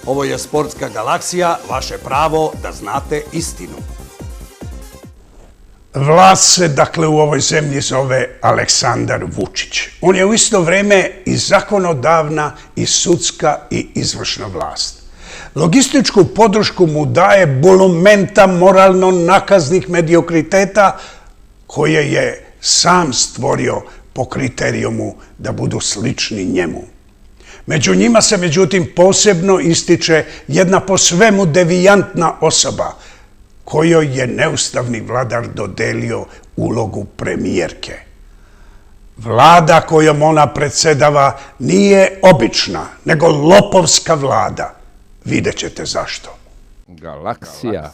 Ovo je Sportska galaksija, vaše pravo da znate istinu. Vlast se, dakle, u ovoj zemlji zove Aleksandar Vučić. On je u isto vreme i zakonodavna, i sudska, i izvršna vlast. Logističku podršku mu daje bolumenta moralno-nakaznih mediokriteta koje je sam stvorio po kriterijumu da budu slični njemu. Među njima se, međutim, posebno ističe jedna po svemu devijantna osoba kojoj je neustavni vladar dodelio ulogu premijerke. Vlada kojom ona predsedava nije obična, nego lopovska vlada. Vidjet ćete zašto. Galaksija.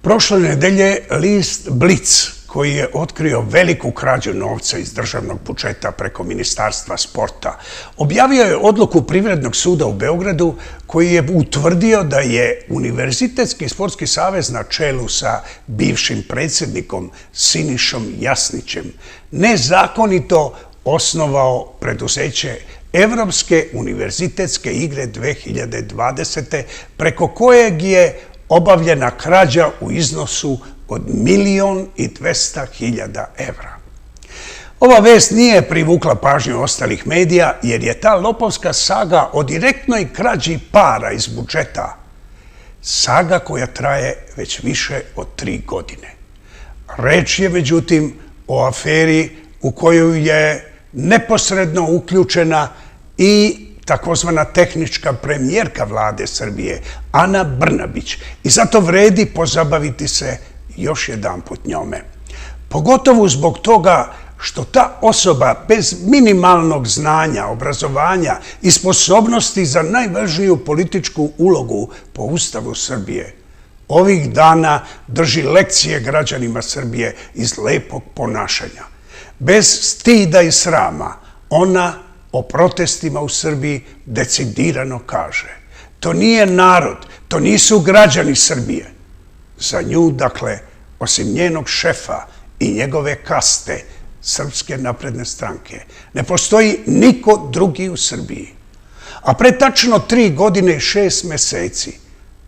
Prošle nedelje list Blic, koji je otkrio veliku krađu novca iz državnog budžeta preko Ministarstva sporta, objavio je odluku Privrednog suda u Beogradu koji je utvrdio da je Univerzitetski sportski savez na čelu sa bivšim predsjednikom Sinišom Jasnićem nezakonito osnovao preduzeće Evropske univerzitetske igre 2020. preko kojeg je obavljena krađa u iznosu od 1.200.000 evra. Ova vest nije privukla pažnju ostalih medija jer je ta lopovska saga o direktnoj krađi para iz budžeta saga koja traje već više od 3 godine. Reč je, međutim, o aferi u koju je neposredno uključena i takozvana tehnička premijerka vlade Srbije, Ana Brnabić, i zato vredi pozabaviti se još jedanput njome. Pogotovo zbog toga što ta osoba bez minimalnog znanja, obrazovanja i sposobnosti za najvažniju političku ulogu po Ustavu Srbije ovih dana drži lekcije građanima Srbije iz lepog ponašanja. Bez stida i srama ona o protestima u Srbiji decidirano kaže: to nije narod, to nisu građani Srbije. Za nju, dakle, osim njenog šefa i njegove kaste Srpske napredne stranke, ne postoji niko drugi u Srbiji. A pre tačno 3 godine i 6 meseci,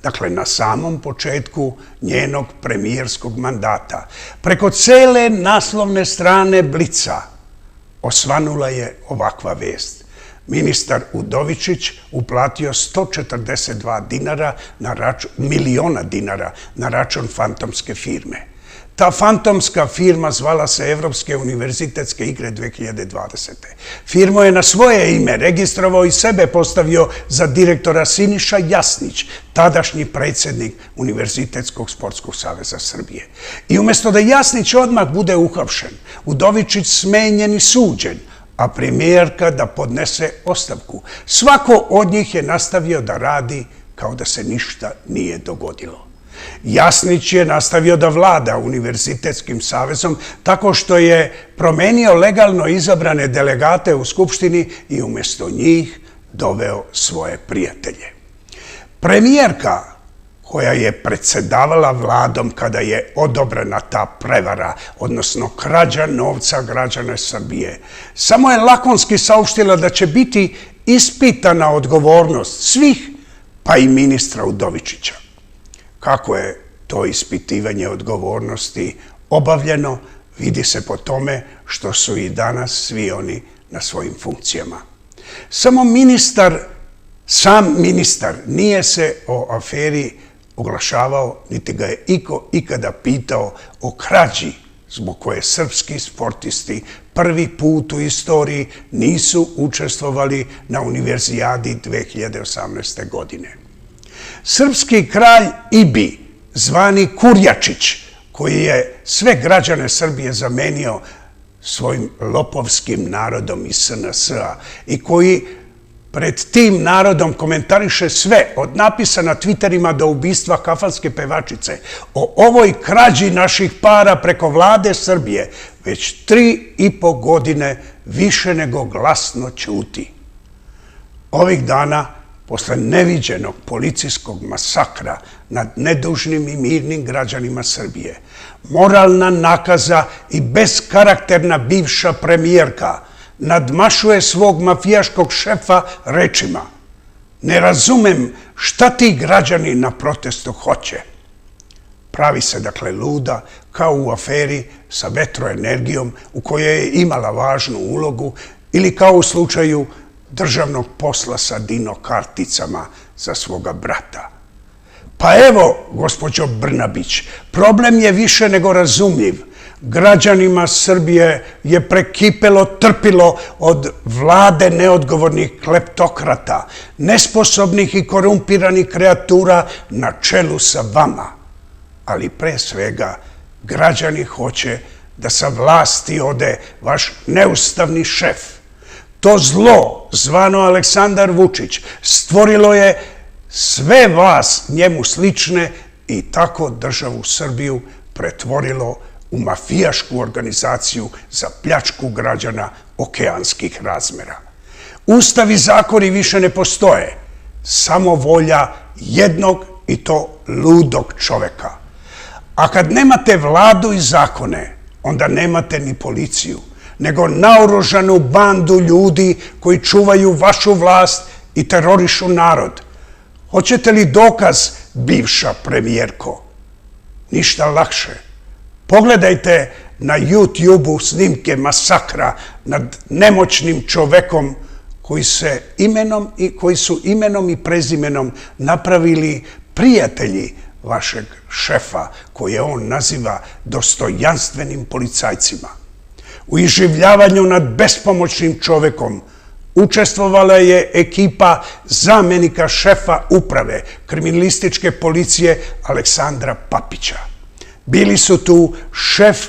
dakle na samom početku njenog premijerskog mandata, preko cele naslovne strane Blica osvanula je ovakva vest. Ministar Udovičić uplatio 142 miliona dinara na račun fantomske firme. Ta fantomska firma zvala se Evropske univerzitetske igre 2020. Firmu je na svoje ime registrovao i sebe postavio za direktora Siniša Jasnić, tadašnji predsjednik Univerzitetskog sportskog saveza Srbije. I umjesto da Jasnić odmah bude uhapšen, Udovičić smenjen i suđen, a premijerka da podnese ostavku, svako od njih je nastavio da radi kao da se ništa nije dogodilo. Jasnić je nastavio da vlada Univerzitetskim savezom tako što je promenio legalno izabrane delegate u Skupštini i umjesto njih doveo svoje prijatelje. Premijerka, koja je predsedavala vladom kada je odobrena ta prevara, odnosno krađa novca građana Srbije, samo je lakonski saopštila da će biti ispitana odgovornost svih, pa i ministra Udovičića. Kako je to ispitivanje odgovornosti obavljeno, vidi se po tome što su i danas svi oni na svojim funkcijama. Sam ministar nije se o aferi oglašavao, niti ga je iko ikada pitao o krađi zbog koje srpski sportisti prvi put u istoriji nisu učestvovali na Univerzijadi 2018. godine. Srpski kralj Ibi, zvani Kurjačić, koji je sve građane Srbije zamenio svojim lopovskim narodom iz SNS-a i koji pred tim narodom komentariše sve, od napisa na Twitterima do ubistva kafanske pevačice, o ovoj krađi naših para preko vlade Srbije već 3,5 godine više nego glasno ćuti. Ovih dana, posle neviđenog policijskog masakra nad nedužnim i mirnim građanima Srbije, moralna nakaza i beskarakterna bivša premijerka nadmašuje svog mafijaškog šefa rečima: Ne razumem šta ti građani na protestu hoće. Pravi se dakle luda kao u aferi sa vetroenergijom u kojoj je imala važnu ulogu ili kao u slučaju državnog posla sa Dino karticama za svoga brata. Pa evo, gospođo Brnabić, problem je više nego razumljiv. Građanima Srbije je prekipelo trpilo od vlade neodgovornih kleptokrata, nesposobnih i korumpiranih kreatura na čelu sa vama. Ali pre svega, građani hoće da sa vlasti ode vaš neustavni šef. To zlo, zvano Aleksandar Vučić, stvorilo je sve vas njemu slične i tako državu Srbiju pretvorilo u mafijašku organizaciju za pljačku građana okeanskih razmera. Ustav i zakoni više ne postoje, samo volja jednog i to ludog čoveka. A kad nemate vladu i zakone, onda nemate ni policiju, nego naoružanu bandu ljudi koji čuvaju vašu vlast i terorišu narod. Hoćete li dokaz, bivša premijerko? Ništa lakše. Pogledajte na YouTube-u snimke masakra nad nemoćnim čovekom koji su imenom i prezimenom napravili prijatelji vašeg šefa, koje on naziva dostojanstvenim policajcima. U iživljavanju nad bespomoćnim čovekom učestvovala je ekipa zamenika šefa uprave kriminalističke policije Aleksandra Papića. Bili su tu šef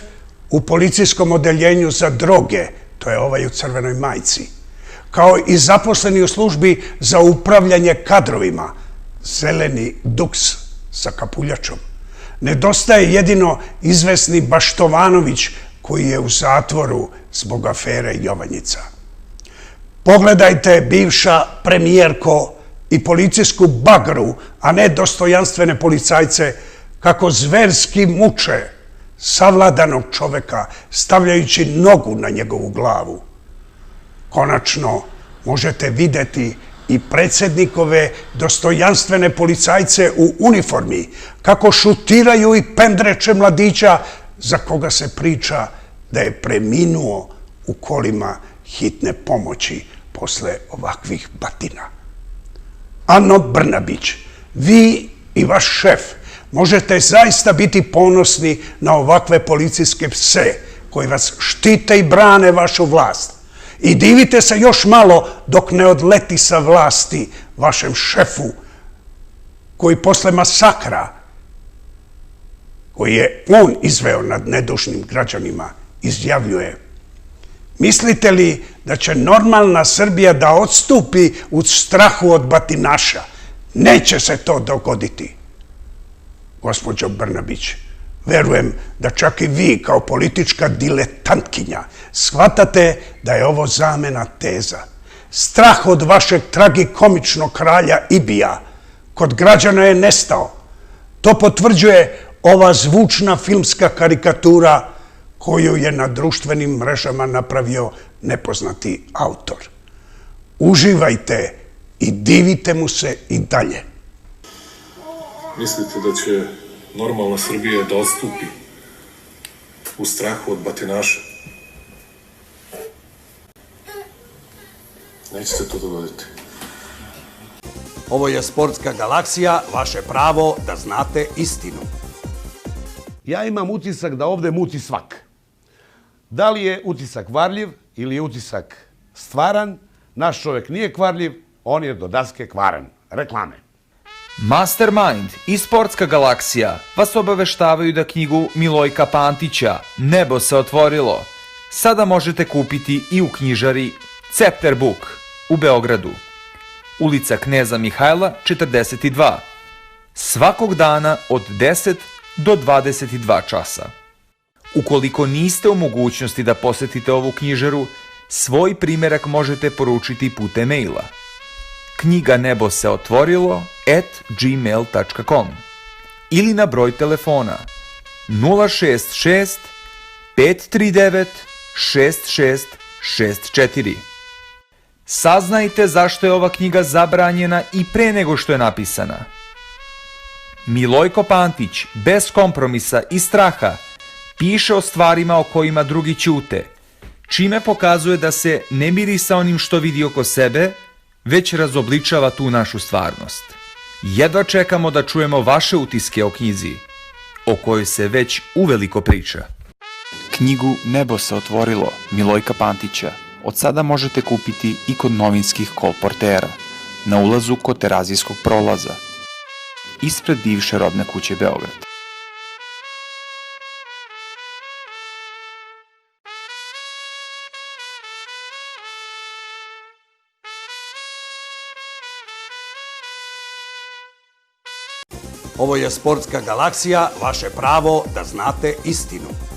u policijskom odeljenju za droge, to je ovaj u crvenoj majici, kao i zaposleni u službi za upravljanje kadrovima, zeleni duks sa kapuljačom. Nedostaje jedino izvesni Baštovanović, koji je u zatvoru zbog afere Jovanjica. Pogledajte, bivša premijerko, i policijsku bagru, a ne dostojanstvene policajce, kako zverski muče savladanog čoveka, stavljajući nogu na njegovu glavu. Konačno, možete videti i predsjednikove dostojanstvene policajce u uniformi, kako šutiraju i pendreče mladića za koga se priča da je preminuo u kolima hitne pomoći posle ovakvih batina. Ano Brnabić, vi i vaš šef možete zaista biti ponosni na ovakve policijske pse koji vas štite i brane vašu vlast. I divite se još malo dok ne odleti sa vlasti vašem šefu, koji posle masakra koji je on izveo nad nedužnim građanima izjavljuje: mislite li da će normalna Srbija da odstupi u strahu od batinaša? Neće se to dogoditi. Gospođo Brnabić, verujem da čak i vi kao politička diletantkinja shvatate da je ovo zamena teza. Strah od vašeg tragikomičnog kralja Ibija kod građana je nestao. To potvrđuje ova zvučna filmska karikatura koju je na društvenim mrežama napravio nepoznati autor. Uživajte i divite mu se i dalje. Mislite da će normalna Srbija da odstupi u strahu od batinaša? Neće se to dogoditi. Ovo je Sportska galaksija, vaše pravo da znate istinu. Ja imam utisak da ovde muti svak. Da li je utisak varljiv ili je utisak stvaran, naš čovjek nije kvarljiv, on je do daske kvaran. Reklame. Mastermind i Sportska galaksija vas obaveštavaju da knjigu Milojka Pantića Nebo se otvorilo sada možete kupiti i u knjižari Cepter Book u Beogradu. Ulica Kneza Mihajla 42. Svakog dana od 10 do 22 časa. Ukoliko niste u mogućnosti da posetite ovu knjižaru, svoj primerak možete poručiti putem maila knjiga nebo se otvorilo @gmail.com ili na broj telefona 066 539 6664. Saznajte zašto je ova knjiga zabranjena i pre nego što je napisana. Milojko Pantić, bez kompromisa i straha, piše o stvarima o kojima drugi ćute, čime pokazuje da se ne miri sa onim što vidi oko sebe, već razobličava tu našu stvarnost. Jedva čekamo da čujemo vaše utiske o knjizi, o kojoj se već uveliko priča. Knjigu Nebo se otvorilo Milojka Pantića od sada možete kupiti i kod novinskih kolportera, na ulazu kod Terazijskog prolaza, ispred bivše rodne kuće Beograd. Ovo je Sportska galaksija, vaše pravo da znate istinu.